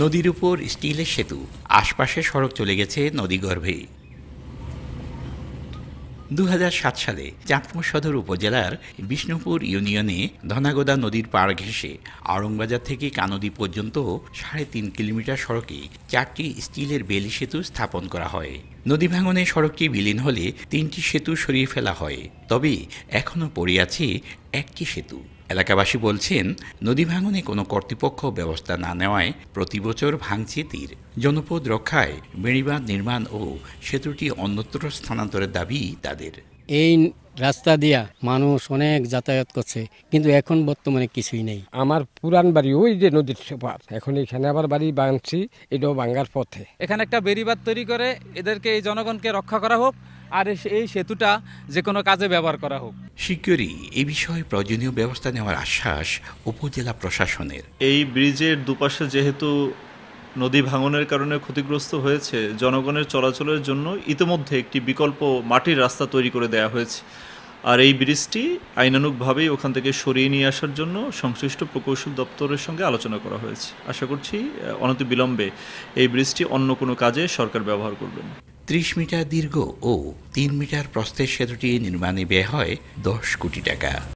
নদীর উপর স্টিলের সেতু, আশপাশে সড়ক চলে গেছে নদীগর্ভে। ২০০৭ সালে চাঁদপুর সদর উপজেলার বিষ্ণুপুর ইউনিয়নে ধনাগোদা নদীর পাড় ঘেঁষে আড়ংবাজার থেকে কানদী পর্যন্ত ৩.৫ কিলোমিটার সড়কে ৪টি স্টিলের বেলি সেতু স্থাপন করা হয়। নদী ভাঙনে সড়কটি বিলীন হলে ৩টি সেতু সরিয়ে ফেলা হয়, তবে এখনও পড়ে আছে একটি সেতু। এলাকাবাসী বলছেন, নদী ভাঙনে কোনো কর্তৃপক্ষ ব্যবস্থা না নেওয়ায় প্রতি বছর ভাঙছে তীর। জনপদ রক্ষায় বেড়িবাঁধ নির্মাণ ও সেতুটি অন্যত্র স্থানান্তরের দাবি তাদের। এই রাস্তা দিয়া মানুষ অনেক যাতায়াত করছে, কিন্তু এখন বর্তমানে কিছুই নেই। আমার পুরান বাড়ি ওই যে নদীর সেপার, এখন এখানে আবার বাড়ি বাঁধছি, এটাও ভাঙার পথে। এখানে একটা বেড়িবাঁধ তৈরি করে এদেরকে, এই জনগণকে রক্ষা করা হোক, আর এই সেতুটা যে কোনো কাজে ব্যবহার করা হোক। শিগগিরই এ বিষয়ে প্রয়োজনীয় ব্যবস্থা নেওয়ার আশ্বাস উপজেলা প্রশাসনের। এই ব্রিজের দুপাশে যেহেতু নদী ভাঙনের কারণে ক্ষতিগ্রস্ত হয়েছে, জনগণের চলাচলের জন্য ইতিমধ্যে একটি বিকল্প মাটির রাস্তা তৈরি করে দেওয়া হয়েছে। আর এই ব্রিজটি আইনানুগভাবেই ওখান থেকে সরিয়ে নিয়ে আসার জন্য সংশ্লিষ্ট প্রকৌশল দপ্তরের সঙ্গে আলোচনা করা হয়েছে। আশা করছি অনতিবিলম্বে এই ব্রিজটি অন্য কোনো কাজে সরকার ব্যবহার করবেন। ৩০ মিটার দীর্ঘ ও ৩ মিটার প্রস্থের সেতুটি নির্মাণে ব্যয় হয় ১০ কোটি টাকা।